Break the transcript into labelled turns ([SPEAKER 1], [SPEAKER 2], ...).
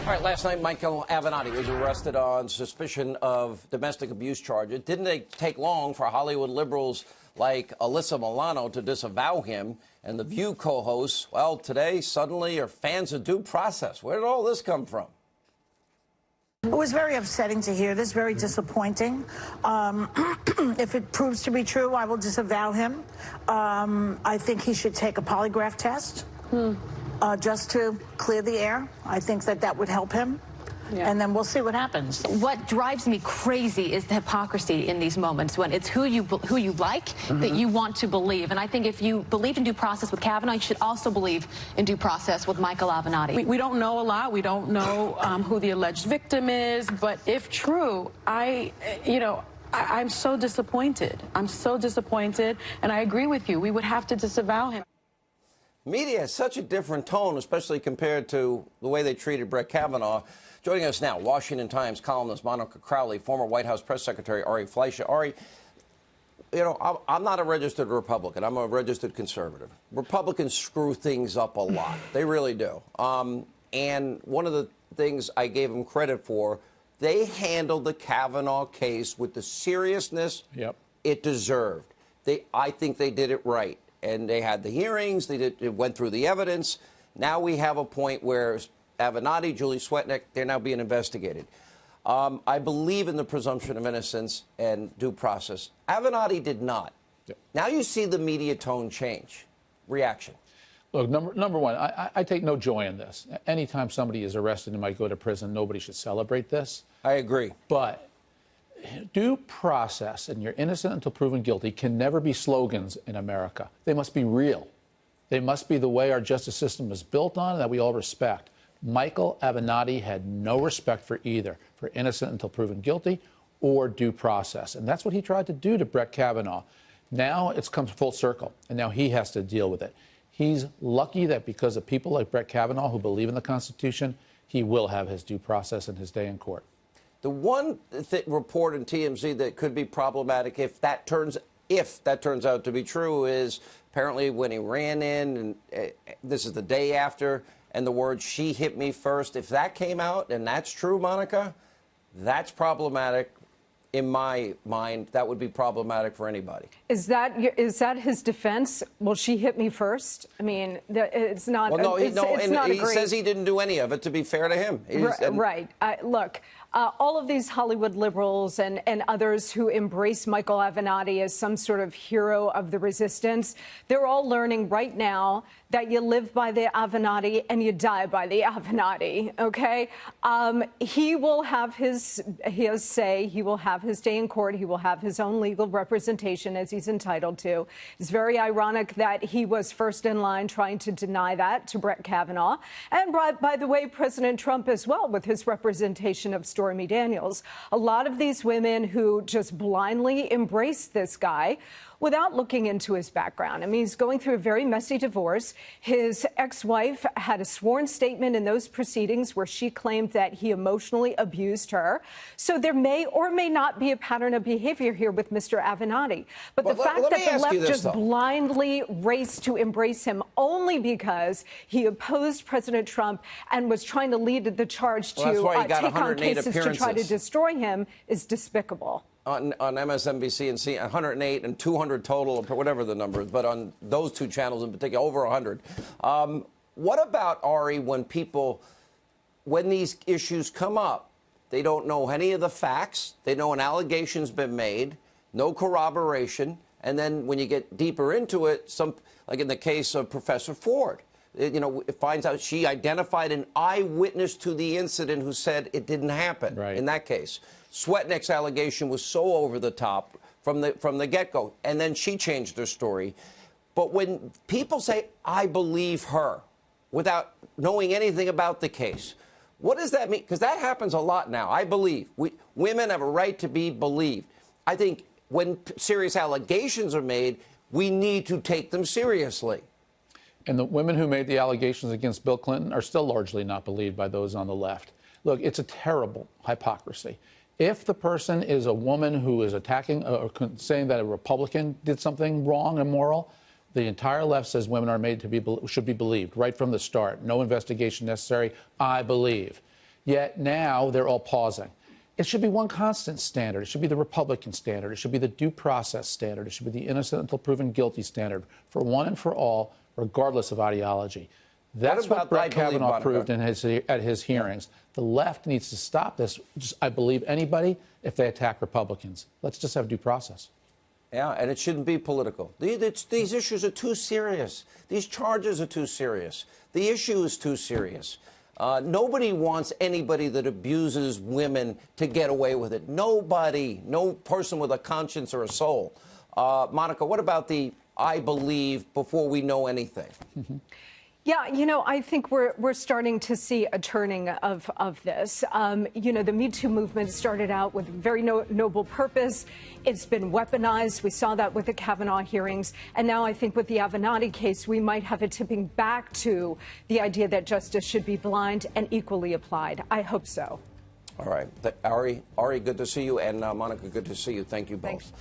[SPEAKER 1] All right, last night, Michael Avenatti was arrested on suspicion of domestic abuse charges. Didn't take long for Hollywood liberals like Alyssa Milano to disavow him. And the View co-hosts, well, today, suddenly are fans of due process. Where did all this come from?
[SPEAKER 2] It was very upsetting to hear this, very disappointing. If it proves to be true, I will disavow him. I think he should take a polygraph test. Just to clear the air. I think that would help him. Yeah. And then we'll see what happens.
[SPEAKER 3] What drives me crazy is the hypocrisy in these moments when it's who you like that you want to believe. And I think if you believe in due process with Kavanaugh, you should also believe in due process with Michael Avenatti.
[SPEAKER 4] We don't know a lot. We don't know who the alleged victim is. But if true, I'm so disappointed. I'm so disappointed. And I agree with you. We would have to disavow him.
[SPEAKER 1] Media has such a different tone, especially compared to the way they treated Brett Kavanaugh. Joining us now, Washington Times columnist Monica Crowley, former White House press secretary Ari Fleischer. Ari, you know, I'm not a registered Republican. I'm a registered conservative. Republicans screw things up a lot. They really do. And one of the things I gave them credit for, they handled the Kavanaugh case with the seriousness it deserved. I think they did it right. And they had the hearings. They went through the evidence. Now we have a point where Avenatti, Julie Swetnick, they're now being investigated. I believe in the presumption of innocence and due process. Avenatti did not. Yep. Now you see the media tone change. Reaction.
[SPEAKER 5] Look, number one, I take no joy in this. Anytime somebody is arrested and might go to prison, nobody should celebrate this.
[SPEAKER 1] I agree.
[SPEAKER 5] But due process and you're innocent until proven guilty can never be slogans in America. They must be real. They must be the way our justice system is built on and that we all respect. Michael Avenatti had no respect for either, for innocent until proven guilty or due process. And that's what he tried to do to Brett Kavanaugh. Now it's come full circle, and now he has to deal with it. He's lucky that because of people like Brett Kavanaugh who believe in the Constitution, he will have his due process and his day in court.
[SPEAKER 1] The one report in TMZ that could be problematic if that turns out to be true is apparently when he ran in, and this is the day after, and the words "she hit me first." If that came out and that's true, Monica, that's problematic. In my mind, that would be problematic for anybody.
[SPEAKER 6] Is that his defense? Well, she hit me first. I mean, it's not.
[SPEAKER 1] Well, no,
[SPEAKER 6] it's not
[SPEAKER 1] he says he didn't do any of it. To be fair to him,
[SPEAKER 6] right? Look, all of these Hollywood liberals and others who embrace Michael Avenatti as some sort of hero of the resistance, they're all learning right now that you live by the Avenatti and you die by the Avenatti. Okay, he will have his say. He will have his day in court. He will have his own legal representation as he's entitled to. It's very ironic that he was first in line trying to deny that to Brett Kavanaugh. And by the way, President Trump as well with his representation of Stormy Daniels. A lot of these women who just blindly embrace this guy without looking into his background. I mean, he's going through a very messy divorce. His ex-wife had a sworn statement in those proceedings where she claimed that he emotionally abused her. So there may or may not be a pattern of behavior here with Mr. Avenatti. But the fact that the left just blindly raced to embrace him only because he opposed President Trump and was trying to lead the charge to take on cases to try to destroy him is despicable.
[SPEAKER 1] On MSNBC and CNN, 108 and 200 total, or whatever the number is, but on those two channels in particular, over 100. What about, Ari, when these issues come up, they don't know any of the facts, they know an allegation's been made, no corroboration, and then when you get deeper into it, like in the case of Professor Ford, it finds out she identified an eyewitness to the incident who said it didn't happen in that case. Swetnick's allegation was so over the top from the get-go, and then she changed her story. But when people say, I believe her, without knowing anything about the case, what does that mean? Because that happens a lot now. I believe. Women have a right to be believed. I think when serious allegations are made, we need to take them seriously.
[SPEAKER 5] And the women who made the allegations against Bill Clinton are still largely not believed by those on the left. Look, it's a terrible hypocrisy. If the person is a woman who is attacking or saying that a Republican did something wrong, immoral, the entire left says women are made to be should be believed right from the start. No investigation necessary. I believe. Yet now they're all pausing. It should be one constant standard. It should be the Republican standard. It should be the due process standard. It should be the innocent until proven guilty standard for one and for all, regardless of ideology. That's what Brett Kavanaugh proved at his hearings. The left needs to stop this. I believe anybody if they attack Republicans. Let's just have due process.
[SPEAKER 1] Yeah, and it shouldn't be political. These issues are too serious. These charges are too serious. The issue is too serious. Nobody wants anybody that abuses women to get away with it. Nobody. No person with a conscience or a soul. Monica, what about the I believe before we know anything?
[SPEAKER 6] Yeah, you know, I think we're starting to see a turning of this. You know, the Me Too movement started out with very noble purpose. It's been weaponized. We saw that with the Kavanaugh hearings. And now I think with the Avenatti case, we might have a tipping back to the idea that justice should be blind and equally applied. I hope so.
[SPEAKER 1] All right. Ari, good to see you. And Monica, good to see you. Thank you both.
[SPEAKER 6] Thanks.